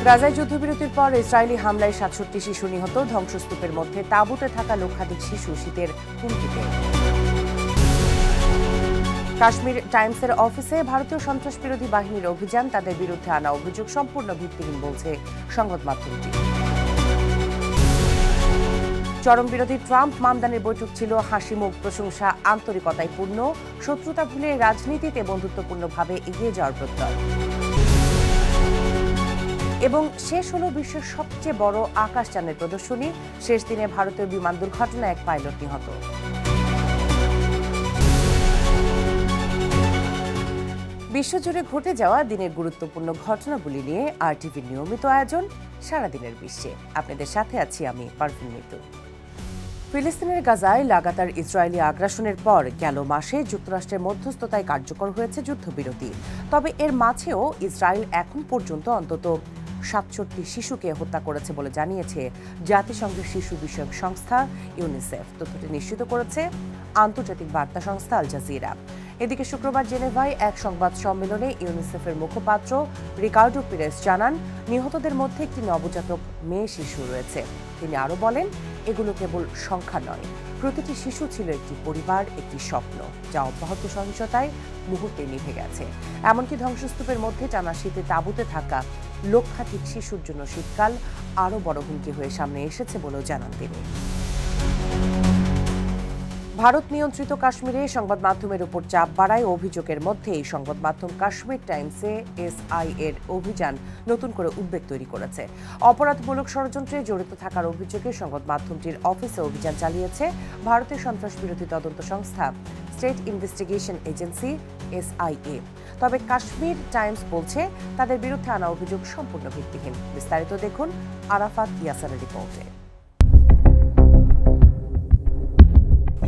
গাজায় যুদ্ধবিরতির পর ইসরায়েলি হামলায় ৬৭ শিশু নিহত, ধ্বংসস্তূপের মধ্যে তাঁবুতে থাকা লক্ষাধিক শিশু শীতের হুমকিতে। কাশ্মীর টাইমসের অফিসে ভারতীয় সন্ত্রাসবিরোধী বাহিনীর অভিযান, তাদের বিরুদ্ধে আনা অভিযোগ সম্পূর্ণ ভিত্তিহীন বলছে সংবাদ মাধ্যমটি। চরমবিরোধী ট্রাম্প মামদানির বৈঠক ছিল হাসিমুখ, প্রশংসা, আন্তরিকতায় পূর্ণ, শত্রুতা ভুলে রাজনীতিতে বন্ধুত্বপূর্ণভাবে এগিয়ে যাওয়ার প্রত্যয়। এবং শেষ হলো বিশ্বের সবচেয়ে বড় আকাশযানের প্রদর্শনী, শেষ দিনে ভারতীয় বিমান দুর্ঘটনায় এক পাইলট নিহত। বিশ্বজুড়ে ঘটে যাওয়া দিনের গুরুত্বপূর্ণ ঘটনাগুলি নিয়ে আরটিভির নিয়মিত আয়োজন সারাদিনের বিশ্বে। আপনাদের সাথে আছি আমি পারভিন মিতু। ফিলিস্তিনের গাজায় লাগাতার ইসরায়েলি আগ্রাসনের পর গেল মাসে যুক্তরাষ্ট্রের মধ্যস্থতায় কার্যকর হয়েছে যুদ্ধবিরতি। তবে এর মাঝেও ইসরায়েল এখন পর্যন্ত অন্তত ৬৭ শিশুকে হত্যা করেছে বলে জানিয়েছে জাতিসংঘের শিশু বিষয়ক সংস্থা ইউনিসেফ। তথ্যটি নিশ্চিত করেছে আন্তর্জাতিক বার্তা সংস্থা আল জাজিরা। এদিকে শুক্রবার জেনেভায় এক সংবাদ সম্মেলনে ইউনিসেফের মুখপাত্র রিকার্ডো পিরেস জানান, নিহতদের মধ্যে একটি নবজাতক মেয়ে শিশু রয়েছে। তিনি আরও বলেন, এগুলো কেবল সংখ্যা নয়, প্রতিটি শিশু ছিল একটি পরিবার, একটি স্বপ্ন, যা অব্যাহত সহিংসতায় মুহূর্তে নিভে গেছে। এমনকি ধ্বংসস্তূপের মধ্যে টানা শীতে তাঁবুতে থাকা লক্ষাধিক শিশুর জন্য শীতকাল আরও বড় হুমকি হয়ে সামনে এসেছে বলেও জানান তিনি। ভারত নিয়ন্ত্রিত কাশ্মীরে সংবাদ মাধ্যমের উপর চাপ বাড়ায় অভিযোগের মধ্যেই সংবাদ মাধ্যম কাশ্মীর টাইমসে এসআইএর অভিযান নতুন করে উদ্বেগ তৈরি করেছে। অপরাধমূলক ষড়যন্ত্রে জড়িত থাকার অভিযোগে সংবাদ মাধ্যমটির অফিসে অভিযান চালিয়েছে ভারতের সন্ত্রাসবিরোধী তদন্ত সংস্থা স্টেট ইনভেস্টিগেশন এজেন্সি এসআইএ। তবে কাশ্মীর টাইমস বলছে তাদের বিরুদ্ধে আনা অভিযোগ সম্পূর্ণ ভিত্তিহীন। বিস্তারিত দেখুন আরাফাত ইয়াসারের রিপোর্টে।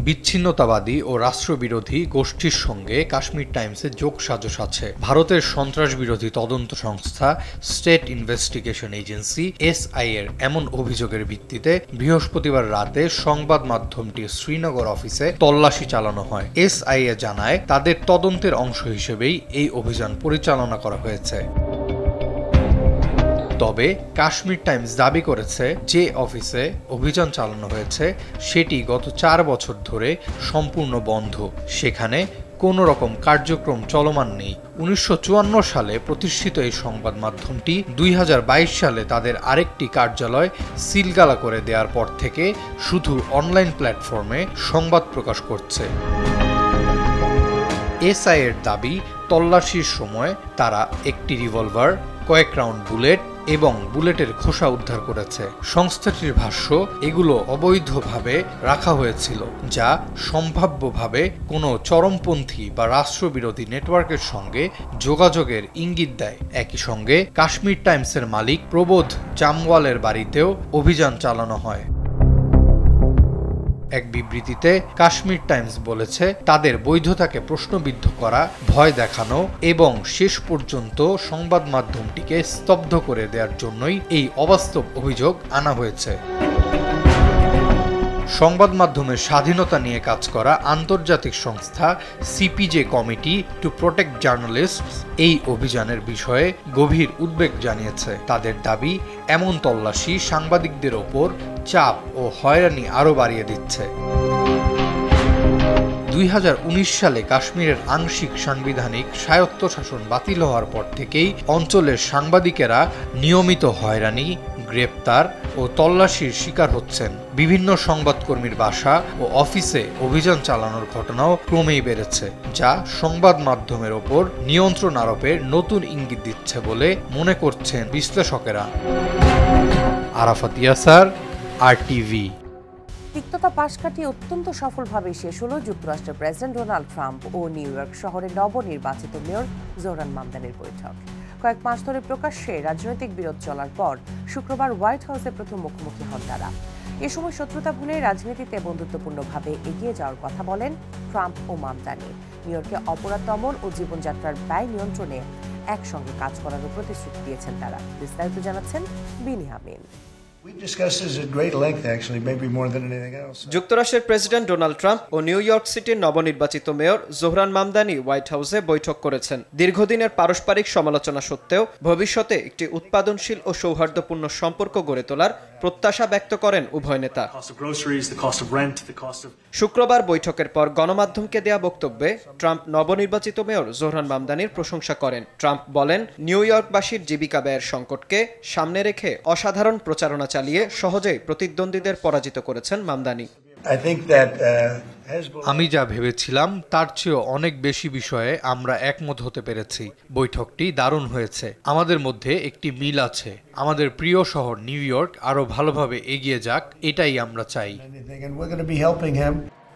বিচ্ছিন্নতাবাদী ও রাষ্ট্রবিরোধী গোষ্ঠীর সঙ্গে কাশ্মীর টাইমসের যোগসাজশ আছে। ভারতের সন্ত্রাসবিরোধী তদন্ত সংস্থা স্টেট ইনভেস্টিগেশন এজেন্সি এসআইএর এমন অভিযোগের ভিত্তিতে বৃহস্পতিবার রাতে সংবাদ মাধ্যমটির শ্রীনগর অফিসে তল্লাশি চালানো হয়। এসআইএ জানায়, তাদের তদন্তের অংশ হিসেবেই এই অভিযান পরিচালনা করা হয়েছে। তবে কাশ্মীর টাইমস দাবি করেছে, যে অফিসে অভিযান চালানো হয়েছে সেটি গত ৪ বছর ধরে সম্পূর্ণ বন্ধ, সেখানে কোনো রকম কার্যক্রম চলমান নেই। ১৯৫৪ সালে প্রতিষ্ঠিত এই সংবাদ মাধ্যমটি ২০২২ সালে তাদের আরেকটি কার্যালয় সিলগালা করে দেওয়ার পর থেকে শুধু অনলাইন প্ল্যাটফর্মে সংবাদ প্রকাশ করছে। এসআইএর দাবি, তল্লাশির সময় তারা একটি রিভলভার, কয়েক রাউন্ড বুলেট এবং বুলেটের খোসা উদ্ধার করেছে। সংস্থাটির ভাষ্য, এগুলো অবৈধভাবে রাখা হয়েছিল, যা সম্ভাব্যভাবে কোনো চরমপন্থী বা রাষ্ট্রবিরোধী নেটওয়ার্কের সঙ্গে যোগাযোগের ইঙ্গিত দেয়। একই সঙ্গে কাশ্মীর টাইমসের মালিক প্রবোধ জামওয়ালের বাড়িতেও অভিযান চালানো হয়। এক বিবৃতিতে কাশ্মীর টাইমস বলেছে, তাদের বৈধতাকে প্রশ্নবিদ্ধ করা, ভয় দেখানো এবং শেষ পর্যন্ত সংবাদ মাধ্যমটিকে স্তব্ধ করে দেওয়ার জন্যই এই অবাস্তব অভিযোগ আনা হয়েছে। সংবাদ মাধ্যমের স্বাধীনতা নিয়ে কাজ করা আন্তর্জাতিক সংস্থা CPJ committee to protect journalists এই অভিযানের বিষয়ে গভীর উদ্বেগ জানিয়েছে। তাদের দাবি, এমন তল্লাশি সাংবাদিকদের ওপর চাপ ও হয়রানি আরও বাড়িয়ে দিচ্ছে। ২০১৯ সালে কাশ্মীরের আংশিক সাংবিধানিক স্বায়ত্তশাসন বাতিল হওয়ার পর থেকেই অঞ্চলের সাংবাদিকেরা নিয়মিত হয়রানি, গ্রেপ্তার ও তল্লাশির শিকার হচ্ছেন। বিভিন্ন সংবাদকর্মীর বাসা ও অফিসে অভিযান চালানোর ঘটনাও ক্রমেই বেড়েছে, যা সংবাদ মাধ্যমের ওপর নিয়ন্ত্রণ আরোপের নতুন ইঙ্গিত দিচ্ছে বলে মনে করছেন বিশ্লেষকেরা। আরাফাত ইয়াসার, আরটিভি। তিক্ততা পাশ কাটিয়ে অত্যন্ত সফলভাবে শেষ হলো যুক্তরাষ্ট্রের প্রেসিডেন্ট ডোনাল্ড ট্রাম্প ও নিউ ইয়র্ক শহরের নবনির্বাচিত মেয়র জোহরান মামদানির বৈঠক। কয়েক মাস ধরে প্রকাশ্যে রাজনৈতিক বিরোধ চলার পর শুক্রবার হোয়াইট হাউসে প্রথম মুখোমুখি হন তারা। এ সময় শত্রুতা ভুলে রাজনীতিতে বন্ধুত্বপূর্ণভাবে এগিয়ে যাওয়ার কথা বলেন ট্রাম্প ও মামদানি। নিউ ইয়র্কে অপরাধ দমন ও জীবনযাত্রার ব্যয় নিয়ন্ত্রণে একসঙ্গে কাজ করারও প্রতিশ্রুতি দিয়েছেন তারা। বিস্তারিত জানাচ্ছেন বিনি আমিন। যুক্তরাষ্ট্রের প্রেসিডেন্ট ডোনাল্ড ট্রাম্প ও নিউ ইয়র্ক সিটির নবনির্বাচিত মেয়র জোহরান মামদানি হোয়াইট হাউসে বৈঠক করেছেন। দীর্ঘদিনের পারস্পরিক সমালোচনা সত্ত্বেও ভবিষ্যতে একটি উৎপাদনশীল ও সৌহার্দ্যপূর্ণ সম্পর্ক গড়ে তোলার প্রত্যাশা ব্যক্ত করেন উভয় নেতা। শুক্রবার বৈঠকের পর গণমাধ্যমকে দেয়া বক্তব্যে ট্রাম্প নবনির্বাচিত মেয়র জোহরান মামদানির প্রশংসা করেন। ট্রাম্প বলেন, নিউ ইয়র্কবাসীর জীবিকা ব্যয়ের সংকটকে সামনে রেখে অসাধারণ প্রচারণা চালিয়ে সহজেই প্রতিদ্বন্দ্বীদের পরাজিত করেছেন মামদানি। আমি যা ভেবেছিলাম তার চেয়েও অনেক বেশি বিষয়ে আমরা একমত হতে পেরেছি। বৈঠকটি দারুণ হয়েছে। আমাদের মধ্যে একটি মিল আছে। আমাদের প্রিয় শহর নিউ ইয়র্ক আরো ভালোভাবে এগিয়ে যাক, এটাই আমরা চাই।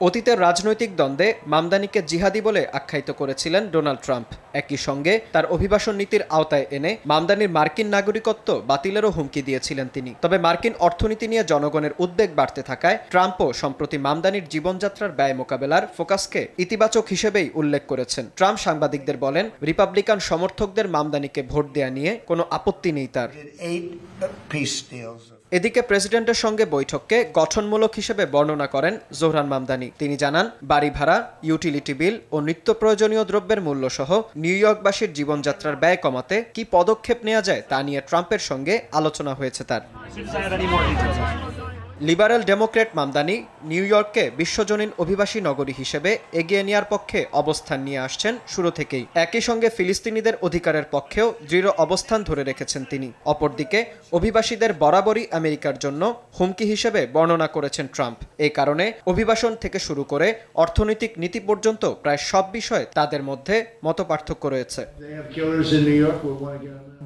অতীতের রাজনৈতিক দ্বন্দ্বে মামদানিকে জিহাদি বলে আখ্যায়িত করেছিলেন ডোনাল্ড ট্রাম্প। একই সঙ্গে তার অভিবাসন নীতির আওতায় এনে মামদানির মার্কিন নাগরিকত্ব বাতিলেরও হুমকি দিয়েছিলেন তিনি। তবে মার্কিন অর্থনীতি নিয়ে জনগণের উদ্বেগ বাড়তে থাকায় ট্রাম্পও সম্প্রতি মামদানির জীবনযাত্রার ব্যয় মোকাবেলার ফোকাসকে ইতিবাচক হিসেবেই উল্লেখ করেছেন। ট্রাম্প সাংবাদিকদের বলেন, রিপাবলিকান সমর্থকদের মামদানিকে ভোট দেয়া নিয়ে কোনো আপত্তি নেই তার। এদিকে প্রেসিডেন্টের সঙ্গে বৈঠককে গঠনমূলক হিসেবে বর্ণনা করেন জোহরান মামদানি। তিনি জানান, বাড়ি ভাড়া, ইউটিলিটি বিল ও নিত্য প্রয়োজনীয় দ্রব্যের মূল্য সহ নিউ ইয়র্কবাসীর জীবনযাত্রার ব্যয় কমাতে কি পদক্ষেপ নেওয়া যায় তা নিয়ে ট্রাম্পের সঙ্গে আলোচনা হয়েছে তার। লিবারেল ডেমোক্রেট মামদানি নিউ ইয়র্ককে বিশ্বজনীন অভিবাসী নগরী হিসেবে এগিয়ে নেওয়ার পক্ষে অবস্থান নিয়ে আসছেন শুরু থেকেই। একই সঙ্গে ফিলিস্তিনিদের অধিকারের পক্ষেও দৃঢ় অবস্থান ধরে রেখেছেন তিনি। অপরদিকে অভিবাসীদের বরাবরই আমেরিকার জন্য হুমকি হিসেবে বর্ণনা করেছেন ট্রাম্প। এই কারণে অভিবাসন থেকে শুরু করে অর্থনৈতিক নীতি পর্যন্ত প্রায় সব বিষয়ে তাদের মধ্যে মতপার্থক্য রয়েছে।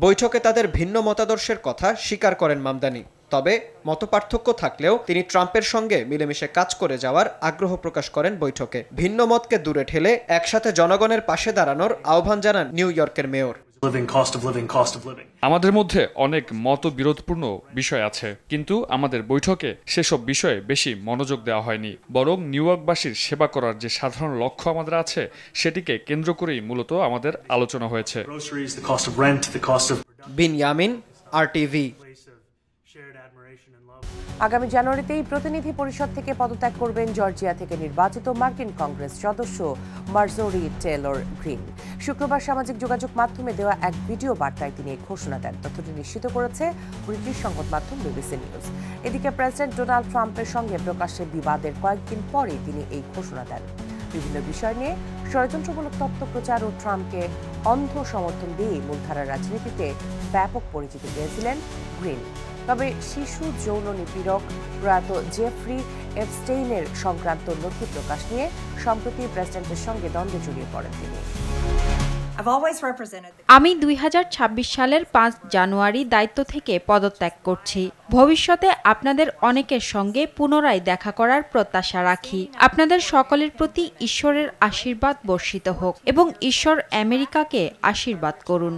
বৈঠকে তাদের ভিন্ন মতাদর্শের কথা স্বীকার করেন মামদানি। তবে মতপার্থক্য থাকলেও তিনি ট্রাম্পের সঙ্গে মিলেমিশে কাজ করে যাওয়ার আগ্রহ প্রকাশ করেন বৈঠকে। ভিন্ন মতকে দূরে ঠেলে একসাথে জনগণের পাশে দাঁড়ানোর আহ্বান জানান নিউ ইয়র্কের মেয়র। আমাদের মধ্যে অনেক মতবিরোধপূর্ণ বিষয় আছে, কিন্তু আমাদের বৈঠকে সেসব বিষয়ে বেশি মনোযোগ দেওয়া হয়নি। বরং নিউ ইয়র্কবাসীর সেবা করার যে সাধারণ লক্ষ্য আমাদের আছে সেটিকে কেন্দ্র করেই মূলত আমাদের আলোচনা হয়েছে। বিনয়ামিন, RTV। আগামী জানুয়ারিতেই প্রতিনিধি পরিষদ থেকে পদত্যাগ করবেন জর্জিয়া থেকে নির্বাচিত মার্কিন কংগ্রেস সদস্য মার্জোরি টেলর গ্রিন। শুক্রবার সামাজিক যোগাযোগ মাধ্যমে দেওয়া এক ভিডিও বার্তায় তিনি এই ঘোষণা দেন। তথ্যটি নিশ্চিত করেছে ব্রিটিশ সংবাদ মাধ্যম বিবিসি নিউজ। এদিকে প্রেসিডেন্ট ডোনাল্ড ট্রাম্পের সঙ্গে প্রকাশ্যে বিবাদের কয়েকদিন পরেই তিনি এই ঘোষণা দেন। বিভিন্ন বিষয় নিয়ে ষড়যন্ত্রমূলক তথ্য প্রচার ও ট্রাম্পকে অন্ধ সমর্থন দিয়ে মূলধারার রাজনীতিতে ব্যাপক পরিচিতি পেয়েছিলেন গ্রিন। তবে শিশু যৌন নিপীড়ক প্রয়াত জেফ্রি এপস্টেইনের সংক্রান্ত নথি প্রকাশ নিয়ে সম্প্রতি প্রেসিডেন্টের সঙ্গে দ্বন্দ্বে জড়িয়ে পড়েন তিনি। আমি 2026 সালের 5 জানুয়ারি দায়িত্ব থেকে পদত্যাগ করছি। ভবিষ্যতে আপনাদের অনেকের সঙ্গে পুনরায় দেখা করার প্রত্যাশা রাখি। আপনাদের সকলের প্রতি ঈশ্বরের আশীর্বাদ বর্ষিত হোক এবং ঈশ্বর আমেরিকাকে আশীর্বাদ করুন।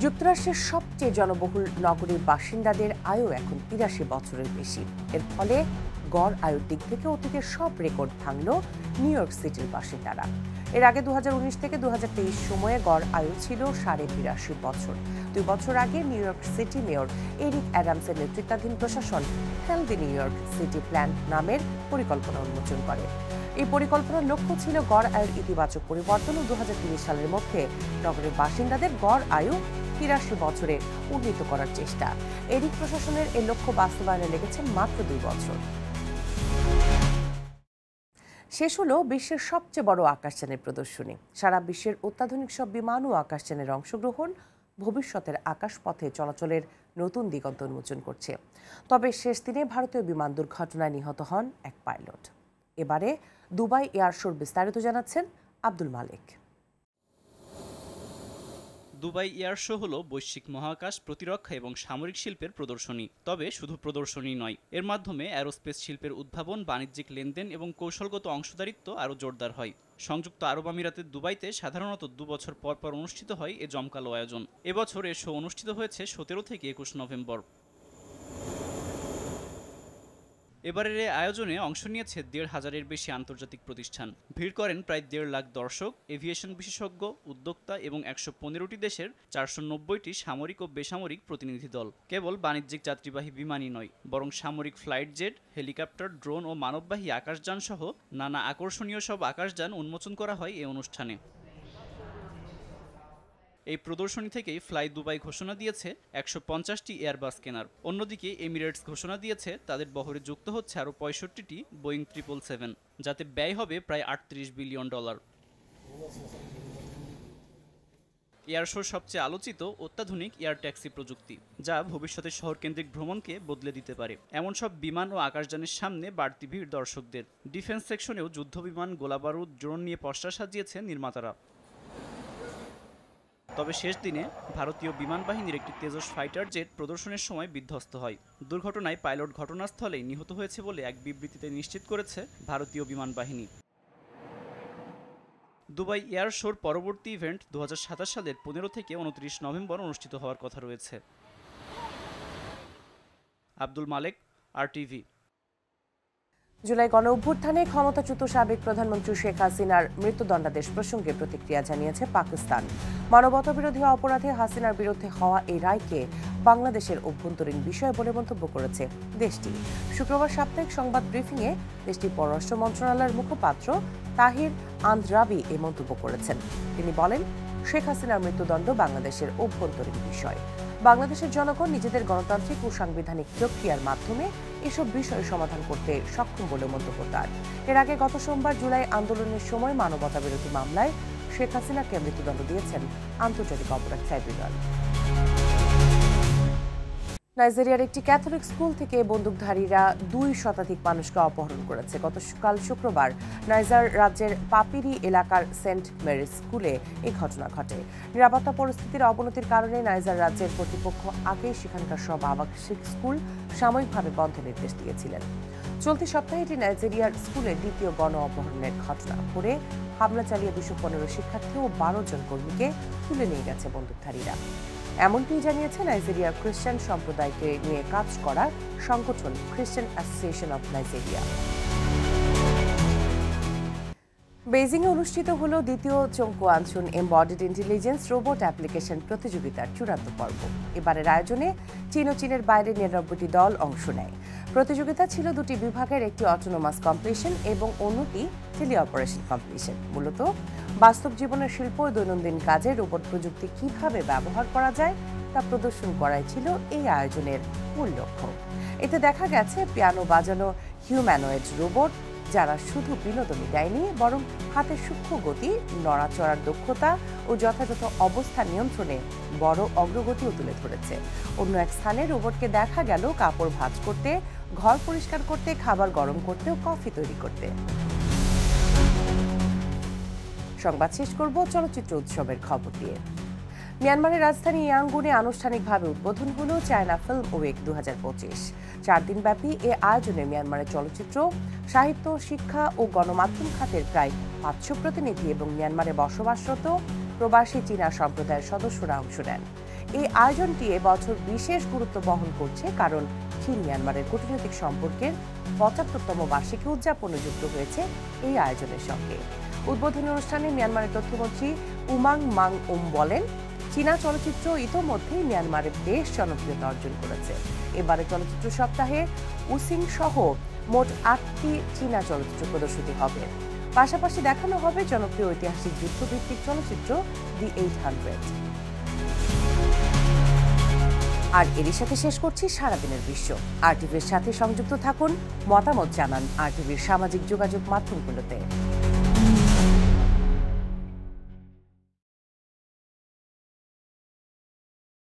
যুক্তরাষ্ট্রের সবচেয়ে জনবহুল নগরীর বাসিন্দাদের আয়ু এখন 83 বছরের বেশি। এর ফলে গড় আয়ুর দিক থেকে অতীতের সব রেকর্ড ভাঙল নিউ ইয়র্ক সিটির বাসিন্দারা। এর আগে 2019 থেকে 2023 সময়ে গড় আয়ু ছিল 82.5 বছর। 2 বছর আগে New York City mayor Eric অ্যাডামসের নেতৃত্বাধীন প্রশাসন healthy New York City plan নামের পরিকল্পনা উন্মোচন করে। এই পরিকল্পনার লক্ষ্য ছিল গড় আয়ুর ইতিবাচক পরিবর্তন ও 2030 সালের মধ্যে নগরের বাসিন্দাদের গড় আয়ু 83 বছরে উন্নীত করার চেষ্টা। এরিক প্রশাসনের এই লক্ষ্য বাস্তবায়নে লেগেছে মাত্র 2 বছর। শেষ হলো বিশ্বের সবচেয়ে বড় আকাশযানের প্রদর্শনী। সারা বিশ্বের অত্যাধুনিক সব বিমান ও আকাশযানের অংশগ্রহণ ভবিষ্যতের আকাশপথে চলাচলের নতুন দিগন্ত উন্মোচন করছে। তবে শেষ দিনে ভারতীয় বিমান দুর্ঘটনায় নিহত হন এক পাইলট। এবারে দুবাই এয়ার শোর বিস্তারিত জানাচ্ছেন Abdul Malik. Dubai air show হলো বৈশ্বিক মহাকাশ, প্রতিরক্ষা এবং সামরিক শিল্পের প্রদর্শনী। তবে শুধু প্রদর্শনী নয়, এর মাধ্যমে অ্যারোস্পেস শিল্পের উদ্ভাবন, বাণিজ্যিক লেনদেন এবং কৌশলগত অংশীদারিত্ব আরও জোরদার হয়। সংযুক্ত আরব আমিরাতের দুবাইতে সাধারণত 2 বছর পর পর অনুষ্ঠিত হয় এ জমকালো আয়োজন। এবছর এ শো অনুষ্ঠিত হয়েছে 17 থেকে 21 নভেম্বর। এবারের এই আয়োজনে অংশ নিয়েছে ১৫০০-এর বেশি আন্তর্জাতিক প্রতিষ্ঠান। ভিড় করেন প্রায় ১.৫ লাখ দর্শক, এভিয়েশন বিশেষজ্ঞ, উদ্যোক্তা এবং ১১৫টি দেশের ৪৯০টি সামরিক ও বেসামরিক প্রতিনিধি দল। কেবল বাণিজ্যিক যাত্রীবাহী বিমানই নয়, বরং সামরিক ফ্লাইট জেট, হেলিকপ্টার, ড্রোন ও মানববাহী আকাশযান সহ নানা আকর্ষণীয় সব আকাশযান উন্মোচন করা হয় এই অনুষ্ঠানে। এই প্রদর্শনী থেকেই ফ্লাই দুবাই ঘোষণা দিয়েছে ১৫০টি এয়ারবাস কেনার। অন্যদিকে এমিরেটস ঘোষণা দিয়েছে তাদের বহরে যুক্ত হচ্ছে আরও ৬৫টি বোয়িং ৭৭৭, যাতে ব্যয় হবে প্রায় $৩৮ বিলিয়ন। এয়ার শোর সবচেয়ে আলোচিত অত্যাধুনিক এয়ার ট্যাক্সি প্রযুক্তি, যা ভবিষ্যতে শহরকেন্দ্রিক ভ্রমণকে বদলে দিতে পারে। এমন সব বিমান ও আকাশযানের সামনে বাড়তি ভিড় দর্শকদের। ডিফেন্স সেকশনেও যুদ্ধবিমান, গোলাবারুদ, ড্রোন নিয়ে পসরা সাজিয়েছে নির্মাতারা। তবে শেষ দিনে ভারতীয় বিমান বাহিনীর একটি তেজস ফাইটার জেট প্রদর্শনের সময় বিধ্বস্ত হয়। দুর্ঘটনায় পাইলট ঘটনাস্থলেই নিহত হয়েছে বলে এক বিবৃতিতে নিশ্চিত করেছে ভারতীয় বিমান বাহিনী। দুবাই এয়ার শোর পরবর্তী ইভেন্ট ২০২৭ সালের ১৫ থেকে ২৯ নভেম্বর অনুষ্ঠিত হওয়ার কথা রয়েছে। আব্দুল মালেক, RTV। জুলাই গণ অভ্যুত্থানে ক্ষমতাচ্যুত সাবেক প্রধানমন্ত্রী শেখ হাসিনার মৃত্যুদণ্ডাদেশ প্রসঙ্গে প্রতিক্রিয়া জানিয়েছে পাকিস্তান। মানবতাবিরোধী অপরাধে হাসিনার বিরুদ্ধে হওয়া এই রায়কে বাংলাদেশের অভ্যন্তরীণ বিষয় বলে মন্তব্য করেছে দেশটি। শুক্রবার সাপ্তাহিক সংবাদ ব্রিফিংয়ে দেশটির পররাষ্ট্র মন্ত্রণালয়ের মুখপাত্র তাহির আন্দ্রাবি এই মন্তব্য করেছেন। তিনি বলেন, শেখ হাসিনার মৃত্যুদণ্ড বাংলাদেশের অভ্যন্তরীণ বিষয়। বাংলাদেশের জনগণ নিজেদের গণতান্ত্রিক ও সাংবিধানিক প্রক্রিয়ার মাধ্যমে এসব বিষয় সমাধান করতে সক্ষম বলে মন্তব্য তার। এর আগে গত সোমবার জুলাই আন্দোলনের সময় মানবতাবিরোধী মামলায় শেখ হাসিনাকে মৃত্যুদণ্ড দিয়েছেন আন্তর্জাতিক অপরাধ ট্রাইব্যুনাল। নাইজেরিয়ার একটি ক্যাথলিক স্কুল থেকে বন্দুকধারীরা ২ শতাধিক মানুষকে অপহরণ করেছে। গতকাল শুক্রবার নাইজার রাজ্যের পাপিরি এলাকার সেন্ট মেরিস স্কুলে এই ঘটনা ঘটে। নিরাপত্তা পরিস্থিতির অবনতির কারণে নাইজার রাজ্যের কর্তৃপক্ষ আগেই সেখানকার সব আবাসিক স্কুল সাময়িকভাবে বন্ধের নির্দেশ দিয়েছিলেন। চলতি সপ্তাহে এটি নাইজেরিয়ার স্কুলে দ্বিতীয় গণ অপহরণের ঘটনা। পরে হামলা চালিয়ে ২১৫ শিক্ষার্থী ও ১২ জন কর্মীকে তুলে নিয়ে গেছে বন্দুকধারীরা। এমনটি জানিয়েছে নাইজেরিয়ার খ্রিস্টান সম্প্রদায়কে নিয়ে কাজ করা সংগঠন খ্রিস্টান অ্যাসোসিয়েশন অব নাইজেরিয়া। বেইজিংয়ে অনুষ্ঠিত হলো দ্বিতীয় চংকুয়ানচুন এমবডিড ইন্টেলিজেন্স রোবট অ্যাপ্লিকেশন প্রতিযোগিতার চূড়ান্ত পর্ব। এবারের আয়োজনে চীন ও চীনের বাইরে ৯৯টি দল অংশ নেয়। প্রতিযোগিতা ছিল ২টি বিভাগের, একটি অটোনোমাস কমপ্লিশন এবং অন্যটি টেলি অপারেশন কমপ্লিশন। মূলত বাস্তব জীবনের শিল্প ও দৈনন্দিন কাজে রোবট প্রযুক্তি কিভাবে ব্যবহার করা যায় তা প্রদর্শন করাই ছিল এই আয়োজনের মূল লক্ষ্য। এতে দেখা গেছে পিয়ানো বাজানো হিউম্যানয়েড রোবট, যারা শুধু বিনোদনই দেয়নি, বরং হাতের সূক্ষ্ম গতি, নড়াচড়ার দক্ষতা ও যথাযথ অবস্থা নিয়ন্ত্রণে বড় অগ্রগতিও তুলে ধরেছে। অন্য এক স্থানে রোবটকে দেখা গেল কাপড় ভাঁজ করতে, ঘর পরিষ্কার করতে, খাবার গরম করতে ও কফি তৈরি করতে। সংবাদ শেষ করব চলচ্চিত্র উৎসবের খবর দিয়ে। মিয়ানমারের রাজধানী ইয়াঙ্গুনে আনুষ্ঠানিকভাবে উদ্বোধন হলো চায়না ফিল্ম উইক ২০২৫। ৪ দিনব্যাপী এ আয়োজনে মিয়ানমারের চলচ্চিত্র, সাহিত্য, শিক্ষা ও গণমাধ্যম খাতের প্রায় ৫০০ প্রতিনিধি এবং মিয়ানমারে বসবাসরত প্রবাসী চীনা সম্প্রদায়ের সদস্যরা অংশ নেন। এই আয়োজনটি এবছর বিশেষ গুরুত্ব বহন করছে, কারণ চীন মিয়ানমারের কূটনৈতিক সম্পর্কের ৭৫তম বার্ষিকী উদযাপনে যুক্ত হয়েছে এই আয়োজনের সঙ্গে। উদ্বোধনী অনুষ্ঠানে মিয়ানমারের তথ্যমন্ত্রী উমাং মাং বলেন, চীনা চলচ্চিত্র ইতোমধ্যেই মিয়ানমারে বেশ জনপ্রিয়তা অর্জন করেছে। এবারে চলচ্চিত্র সপ্তাহে উসিং সহ মোট ৮টি চীনা চলচ্চিত্র প্রদর্শিত হবে। পাশাপাশি দেখানো হবে জনপ্রিয় ঐতিহাসিক যুদ্ধভিত্তিক চলচ্চিত্র দি 800। আর এরই সাথে শেষ করছি সারাদিনের বিশ্ব। RTVর সাথে সংযুক্ত থাকুন, মতামত জানান RTVর সামাজিক যোগাযোগ মাধ্যমগুলোতে।